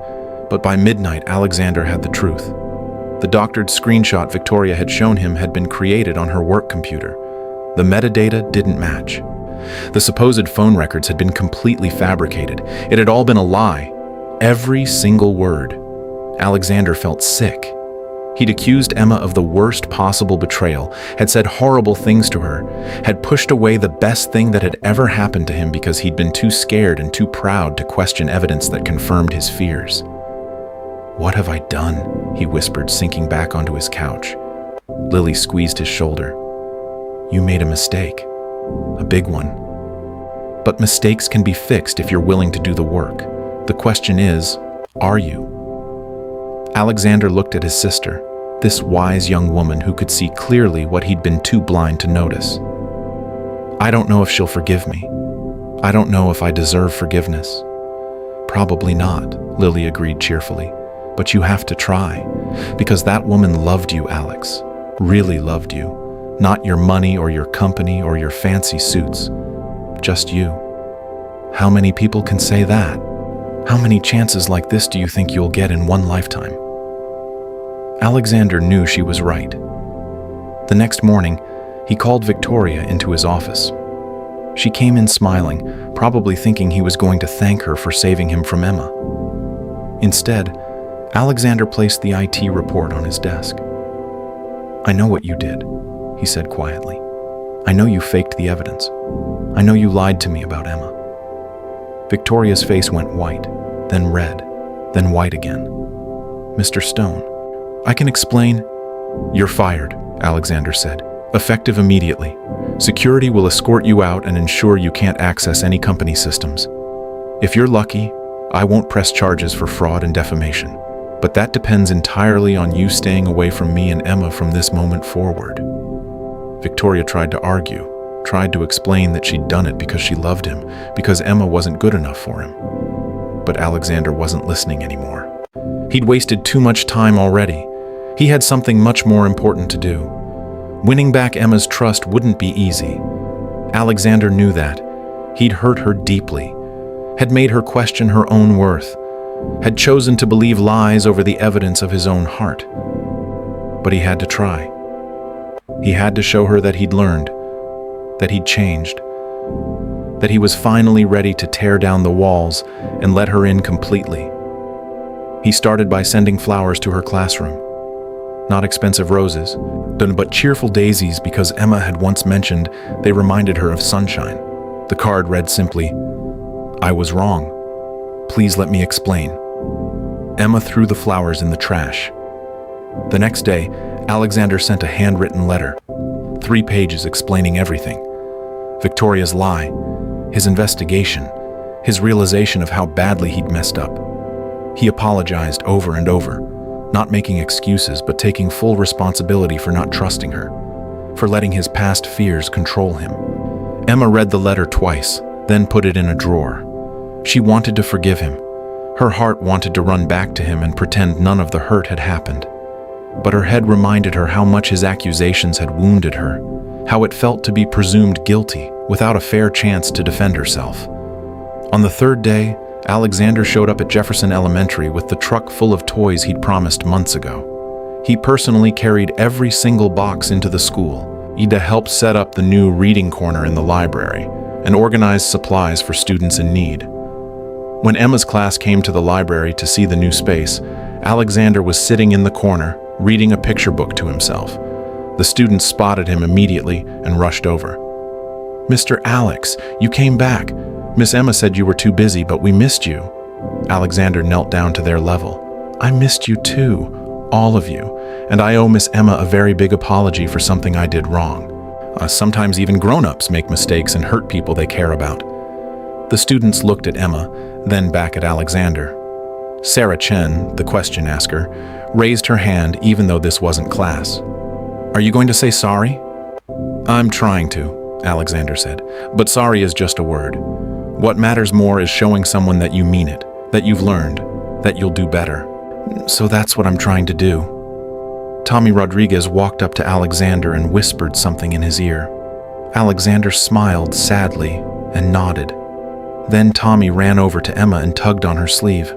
A: but by midnight, Alexander had the truth. The doctored screenshot Victoria had shown him had been created on her work computer. The metadata didn't match. The supposed phone records had been completely fabricated. It had all been a lie. Every single word. Alexander felt sick. He'd accused Emma of the worst possible betrayal, had said horrible things to her, had pushed away the best thing that had ever happened to him because he'd been too scared and too proud to question evidence that confirmed his fears. "What have I done?" he whispered, sinking back onto his couch. Lily squeezed his shoulder. "You made a mistake. A big one. But mistakes can be fixed if you're willing to do the work. The question is, are you?" Alexander looked at his sister, this wise young woman who could see clearly what he'd been too blind to notice. "I don't know if she'll forgive me. I don't know if I deserve forgiveness." "Probably not," Lily agreed cheerfully. "But you have to try. Because that woman loved you, Alex. Really loved you. Not your money or your company or your fancy suits. Just you. How many people can say that? How many chances like this do you think you'll get in one lifetime?" Alexander knew she was right. The next morning, he called Victoria into his office. She came in smiling, probably thinking he was going to thank her for saving him from Emma. Instead, Alexander placed the IT report on his desk. "I know what you did," he said quietly. "I know you faked the evidence. I know you lied to me about Emma." Victoria's face went white, then red, then white again. "Mr. Stone, I can explain." "You're fired," Alexander said, "effective immediately. Security will escort you out and ensure you can't access any company systems. If you're lucky, I won't press charges for fraud and defamation. But that depends entirely on you staying away from me and Emma from this moment forward." Victoria tried to argue, tried to explain that she'd done it because she loved him, because Emma wasn't good enough for him. But Alexander wasn't listening anymore. He'd wasted too much time already. He had something much more important to do. Winning back Emma's trust wouldn't be easy. Alexander knew that. He'd hurt her deeply, had made her question her own worth, had chosen to believe lies over the evidence of his own heart. But he had to try. He had to show her that he'd learned, that he'd changed, that he was finally ready to tear down the walls and let her in completely. He started by sending flowers to her classroom. Not expensive roses, but cheerful daisies because Emma had once mentioned they reminded her of sunshine. The card read simply, "I was wrong. Please let me explain." Emma threw the flowers in the trash. The next day, Alexander sent a handwritten letter, 3 pages explaining everything. Victoria's lie, his investigation, his realization of how badly he'd messed up. He apologized over and over, not making excuses but taking full responsibility for not trusting her, for letting his past fears control him. Emma read the letter twice, then put it in a drawer. She wanted to forgive him. Her heart wanted to run back to him and pretend none of the hurt had happened. But her head reminded her how much his accusations had wounded her, how it felt to be presumed guilty without a fair chance to defend herself. On the 3rd day, Alexander showed up at Jefferson Elementary with the truck full of toys he'd promised months ago. He personally carried every single box into the school. Ida helped set up the new reading corner in the library and organized supplies for students in need. When Emma's class came to the library to see the new space, Alexander was sitting in the corner, reading a picture book to himself. The students spotted him immediately and rushed over. "Mr. Alex, you came back. Miss Emma said you were too busy, but we missed you." Alexander knelt down to their level. "I missed you too, all of you, and I owe Miss Emma a very big apology for something I did wrong. Sometimes even grown-ups make mistakes and hurt people they care about." The students looked at Emma, then back at Alexander. Sarah Chen, the question asker, raised her hand even though this wasn't class. "Are you going to say sorry?" "I'm trying to," Alexander said, "but sorry is just a word. What matters more is showing someone that you mean it, that you've learned, that you'll do better. So that's what I'm trying to do." Tommy Rodriguez walked up to Alexander and whispered something in his ear. Alexander smiled sadly and nodded. Then Tommy ran over to Emma and tugged on her sleeve.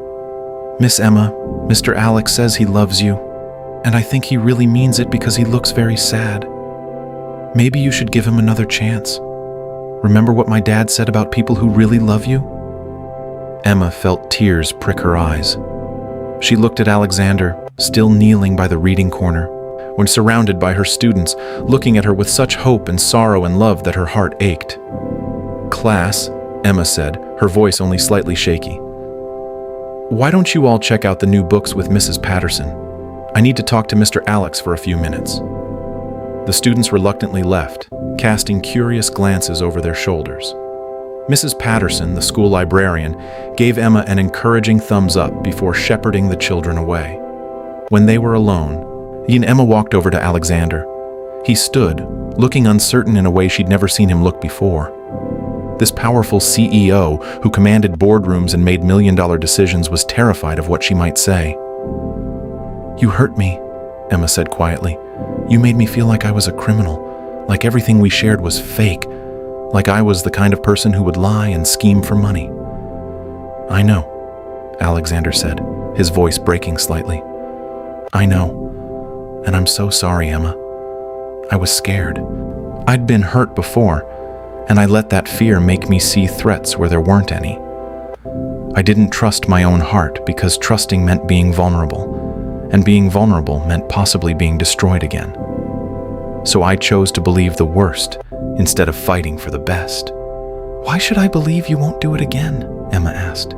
A: "Miss Emma, Mr. Alex says he loves you, and I think he really means it because he looks very sad. Maybe you should give him another chance. Remember what my dad said about people who really love you?" Emma felt tears prick her eyes. She looked at Alexander, still kneeling by the reading corner, when surrounded by her students, looking at her with such hope and sorrow and love that her heart ached. "Class," Emma said, her voice only slightly shaky. "Why don't you all check out the new books with Mrs. Patterson? I need to talk to Mr. Alex for a few minutes." The students reluctantly left, casting curious glances over their shoulders. Mrs. Patterson, the school librarian, gave Emma an encouraging thumbs up before shepherding the children away. When they were alone, Emma walked over to Alexander. He stood, looking uncertain in a way she'd never seen him look before. This powerful CEO who commanded boardrooms and made million-dollar decisions was terrified of what she might say. "You hurt me," Emma said quietly. "You made me feel like I was a criminal, like everything we shared was fake, like I was the kind of person who would lie and scheme for money." "I know," Alexander said, his voice breaking slightly. "I know, and I'm so sorry, Emma. I was scared. I'd been hurt before, and I let that fear make me see threats where there weren't any. I didn't trust my own heart because trusting meant being vulnerable, and being vulnerable meant possibly being destroyed again. So I chose to believe the worst instead of fighting for the best." "Why should I believe you won't do it again?" Emma asked.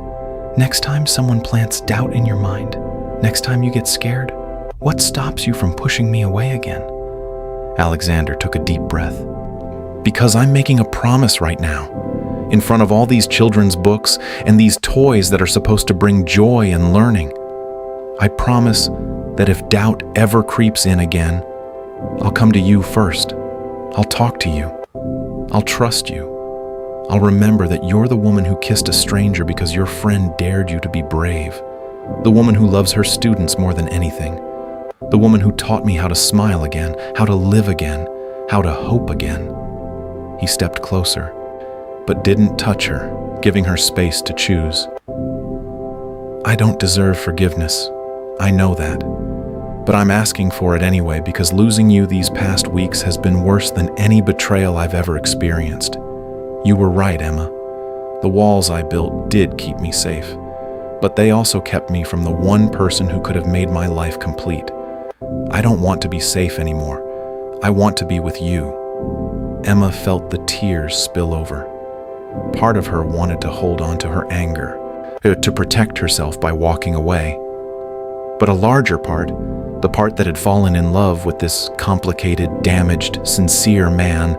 A: "Next time someone plants doubt in your mind, next time you get scared, what stops you from pushing me away again?" Alexander took a deep breath. "Because I'm making a promise right now, in front of all these children's books and these toys that are supposed to bring joy and learning. I promise that if doubt ever creeps in again, I'll come to you first. I'll talk to you. I'll trust you. I'll remember that you're the woman who kissed a stranger because your friend dared you to be brave. The woman who loves her students more than anything. The woman who taught me how to smile again, how to live again, how to hope again." He stepped closer, but didn't touch her, giving her space to choose. "I don't deserve forgiveness. I know that. But I'm asking for it anyway because losing you these past weeks has been worse than any betrayal I've ever experienced. You were right, Emma. The walls I built did keep me safe, but they also kept me from the one person who could have made my life complete. I don't want to be safe anymore. I want to be with you." Emma felt the tears spill over. Part of her wanted to hold on to her anger, to protect herself by walking away. But a larger part, the part that had fallen in love with this complicated, damaged, sincere man,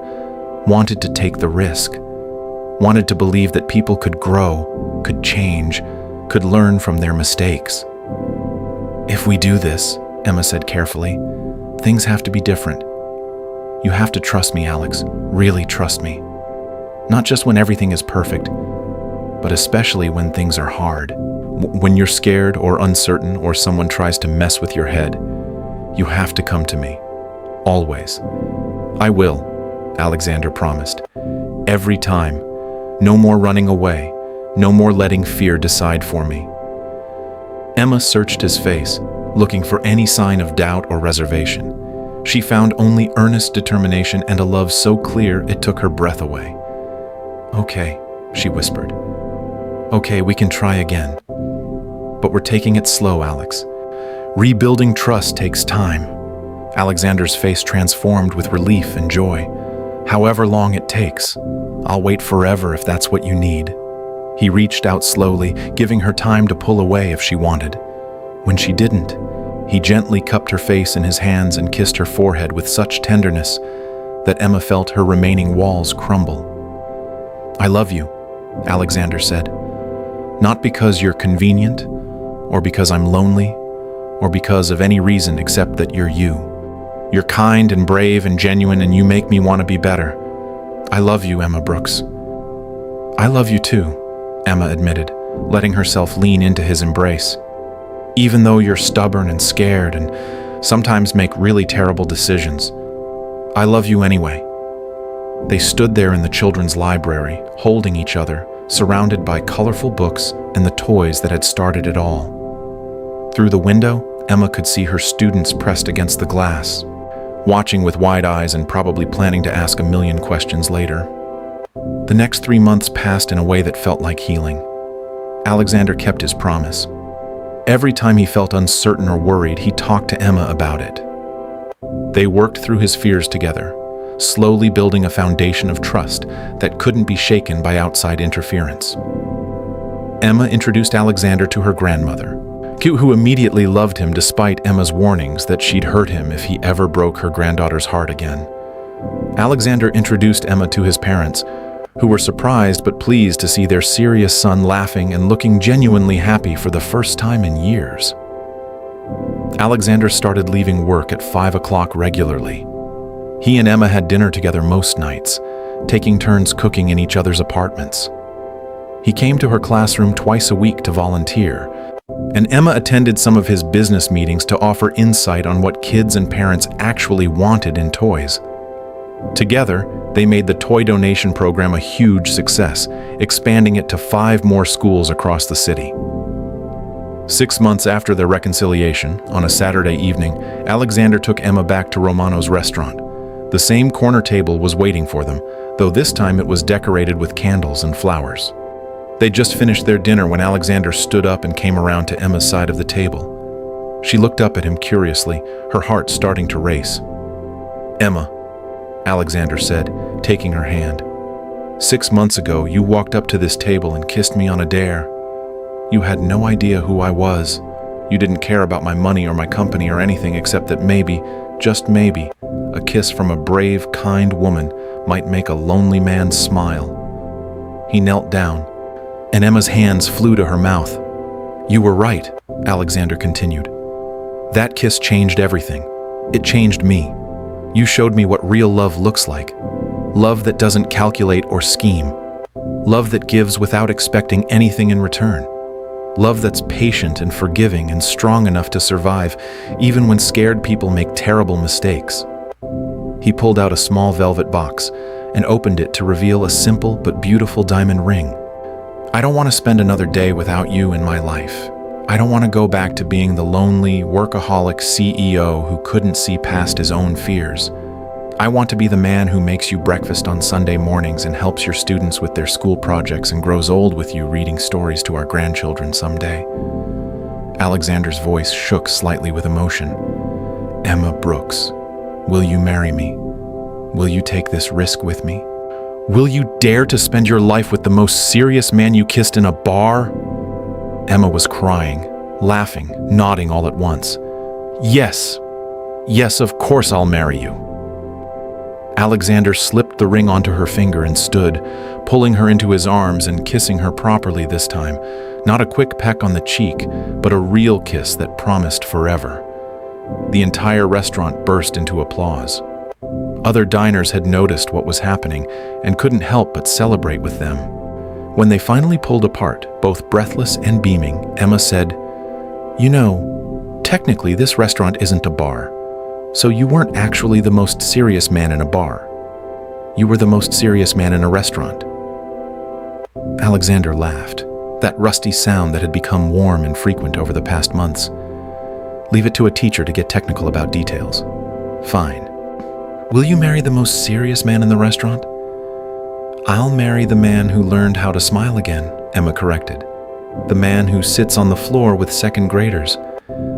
A: wanted to take the risk, wanted to believe that people could grow, could change, could learn from their mistakes. "If we do this," Emma said carefully, "things have to be different. You have to trust me, Alex, really trust me. Not just when everything is perfect, but especially when things are hard. When you're scared or uncertain or someone tries to mess with your head, you have to come to me. Always." "I will," Alexander promised. "Every time. No more running away. No more letting fear decide for me." Emma searched his face, looking for any sign of doubt or reservation. She found only earnest determination and a love so clear it took her breath away. "Okay," she whispered. "Okay, we can try again. But we're taking it slow, Alex. Rebuilding trust takes time." Alexander's face transformed with relief and joy. "However long it takes. I'll wait forever if that's what you need." He reached out slowly, giving her time to pull away if she wanted. When she didn't, he gently cupped her face in his hands and kissed her forehead with such tenderness that Emma felt her remaining walls crumble. "I love you," Alexander said. "Not because you're convenient, or because I'm lonely, or because of any reason except that you're you. You're kind and brave and genuine, and you make me want to be better. I love you, Emma Brooks." "I love you too," Emma admitted, letting herself lean into his embrace. "Even though you're stubborn and scared and sometimes make really terrible decisions, I love you anyway." They stood there in the children's library, holding each other, surrounded by colorful books and the toys that had started it all. Through the window, Emma could see her students pressed against the glass, watching with wide eyes and probably planning to ask a million questions later. The next 3 months passed in a way that felt like healing. Alexander kept his promise. Every time he felt uncertain or worried, he talked to Emma about it. They worked through his fears together, slowly building a foundation of trust that couldn't be shaken by outside interference. Emma introduced Alexander to her grandmother, who immediately loved him despite Emma's warnings that she'd hurt him if he ever broke her granddaughter's heart again. Alexander introduced Emma to his parents, who were surprised but pleased to see their serious son laughing and looking genuinely happy for the first time in years. Alexander started leaving work at 5 o'clock regularly. He and Emma had dinner together most nights, taking turns cooking in each other's apartments. He came to her classroom twice a week to volunteer, and Emma attended some of his business meetings to offer insight on what kids and parents actually wanted in toys. Together, they made the toy donation program a huge success, expanding it to 5 more schools across the city. 6 months after their reconciliation, on a Saturday evening, Alexander took Emma back to Romano's restaurant. The same corner table was waiting for them, though this time it was decorated with candles and flowers. They'd just finished their dinner when Alexander stood up and came around to Emma's side of the table. She looked up at him curiously, her heart starting to race. "Emma," Alexander said, taking her hand. "6 months ago, you walked up to this table and kissed me on a dare. You had no idea who I was. You didn't care about my money or my company or anything except that maybe, just maybe, a kiss from a brave, kind woman might make a lonely man smile." He knelt down, and Emma's hands flew to her mouth. "You were right," Alexander continued. "That kiss changed everything. It changed me. You showed me what real love looks like. Love that doesn't calculate or scheme. Love that gives without expecting anything in return. Love that's patient and forgiving and strong enough to survive, even when scared people make terrible mistakes." He pulled out a small velvet box and opened it to reveal a simple but beautiful diamond ring. "I don't want to spend another day without you in my life. I don't want to go back to being the lonely, workaholic CEO who couldn't see past his own fears. I want to be the man who makes you breakfast on Sunday mornings and helps your students with their school projects and grows old with you reading stories to our grandchildren someday." Alexander's voice shook slightly with emotion. "Emma Brooks, will you marry me? Will you take this risk with me? Will you dare to spend your life with the most serious man you kissed in a bar?" Emma was crying, laughing, nodding all at once. "Yes, yes, of course I'll marry you." Alexander slipped the ring onto her finger and stood, pulling her into his arms and kissing her properly this time. Not a quick peck on the cheek, but a real kiss that promised forever. The entire restaurant burst into applause. Other diners had noticed what was happening and couldn't help but celebrate with them. When they finally pulled apart, both breathless and beaming, Emma said, "You know, technically this restaurant isn't a bar, so you weren't actually the most serious man in a bar. You were the most serious man in a restaurant." Alexander laughed, that rusty sound that had become warm and frequent over the past months. "Leave it to a teacher to get technical about details." "Fine. Will you marry the most serious man in the restaurant?" "I'll marry the man who learned how to smile again," Emma corrected. "The man who sits on the floor with second graders.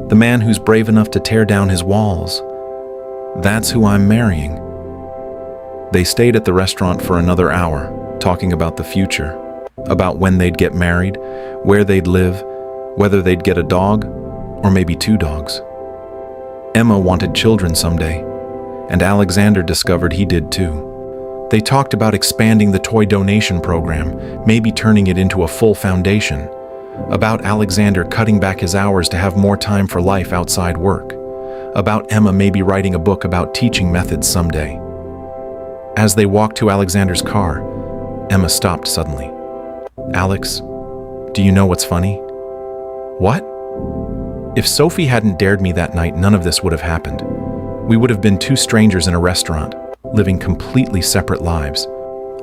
A: The man who's brave enough to tear down his walls. That's who I'm marrying." They stayed at the restaurant for another hour, talking about the future, about when they'd get married, where they'd live, whether they'd get a dog, or maybe 2 dogs. Emma wanted children someday, and Alexander discovered he did too. They talked about expanding the toy donation program, maybe turning it into a full foundation, about Alexander cutting back his hours to have more time for life outside work, about Emma maybe writing a book about teaching methods someday. As they walked to Alexander's car, Emma stopped suddenly. "Alex, do you know what's funny?" "What?" "If Sophie hadn't dared me that night, none of this would have happened. We would have been 2 strangers in a restaurant, living completely separate lives.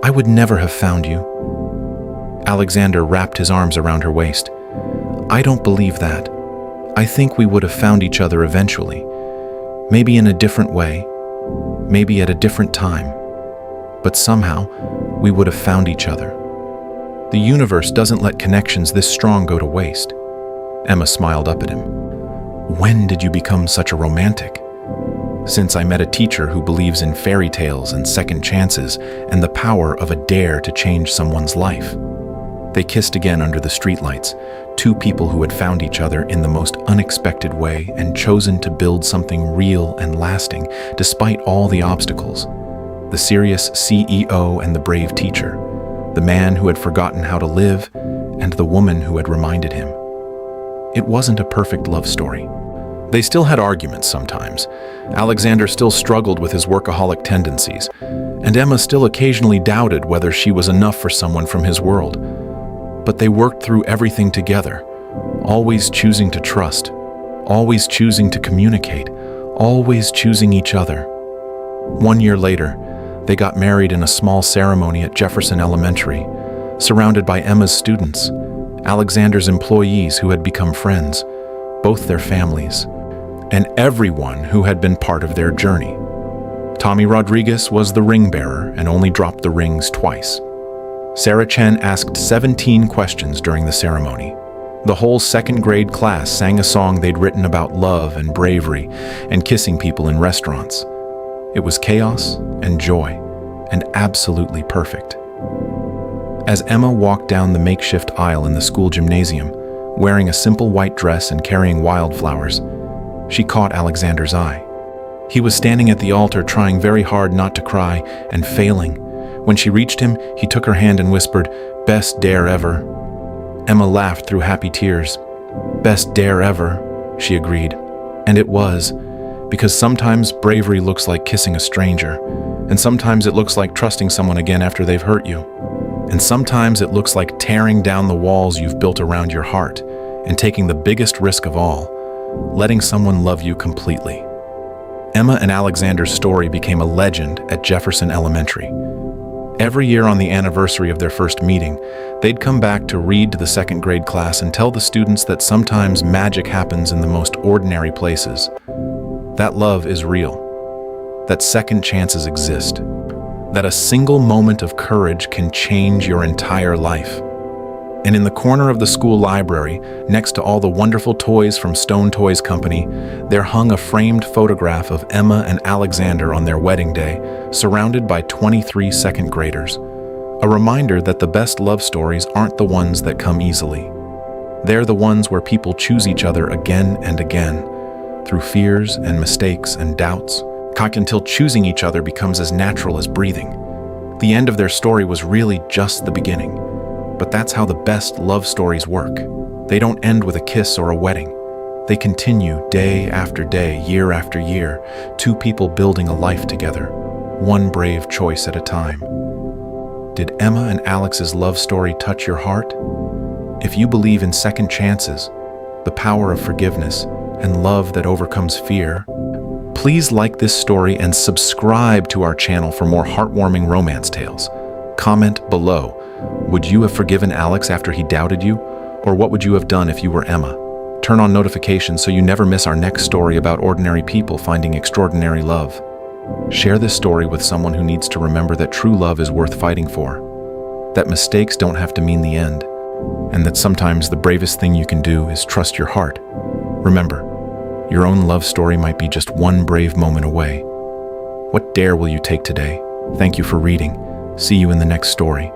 A: I would never have found you." Alexander wrapped his arms around her waist. "I don't believe that. I think we would have found each other eventually. Maybe in a different way, maybe at a different time. But somehow, we would have found each other. The universe doesn't let connections this strong go to waste." Emma smiled up at him. "When did you become such a romantic?" "Since I met a teacher who believes in fairy tales and second chances and the power of a dare to change someone's life." They kissed again under the streetlights, 2 people who had found each other in the most unexpected way and chosen to build something real and lasting despite all the obstacles. The serious CEO and the brave teacher, the man who had forgotten how to live, and the woman who had reminded him. It wasn't a perfect love story. They still had arguments sometimes. Alexander still struggled with his workaholic tendencies, and Emma still occasionally doubted whether she was enough for someone from his world. But they worked through everything together, always choosing to trust, always choosing to communicate, always choosing each other. 1 year later, they got married in a small ceremony at Jefferson Elementary, surrounded by Emma's students, Alexander's employees who had become friends, both their families, and everyone who had been part of their journey. Tommy Rodriguez was the ring bearer and only dropped the rings twice. Sarah Chen asked 17 questions during the ceremony. The whole 2nd grade class sang a song they'd written about love and bravery and kissing people in restaurants. It was chaos and joy, and absolutely perfect. As Emma walked down the makeshift aisle in the school gymnasium, wearing a simple white dress and carrying wildflowers, she caught Alexander's eye. He was standing at the altar trying very hard not to cry and failing. When she reached him, he took her hand and whispered, "Best dare ever." Emma laughed through happy tears. "Best dare ever," she agreed. And it was. Because sometimes bravery looks like kissing a stranger, and sometimes it looks like trusting someone again after they've hurt you, and sometimes it looks like tearing down the walls you've built around your heart and taking the biggest risk of all, letting someone love you completely. Emma and Alexander's story became a legend at Jefferson Elementary. Every year on the anniversary of their first meeting, they'd come back to read to the 2nd grade class and tell the students that sometimes magic happens in the most ordinary places. That love is real, that second chances exist, that a single moment of courage can change your entire life. And in the corner of the school library, next to all the wonderful toys from Stone Toys Company, there hung a framed photograph of Emma and Alexander on their wedding day, surrounded by 23 second graders. A reminder that the best love stories aren't the ones that come easily. They're the ones where people choose each other again and again, through fears and mistakes and doubts, until choosing each other becomes as natural as breathing. The end of their story was really just the beginning. But that's how the best love stories work. They don't end with a kiss or a wedding. They continue day after day, year after year, 2 people building a life together, one brave choice at a time. Did Emma and Alex's love story touch your heart? If you believe in second chances, the power of forgiveness, and love that overcomes fear, please like this story and subscribe to our channel for more heartwarming romance tales. Comment below. Would you have forgiven Alex after he doubted you? Or what would you have done if you were Emma? Turn on notifications so you never miss our next story about ordinary people finding extraordinary love. Share this story with someone who needs to remember that true love is worth fighting for, that mistakes don't have to mean the end, and that sometimes the bravest thing you can do is trust your heart. Remember, your own love story might be just one brave moment away. What dare will you take today? Thank you for reading. See you in the next story.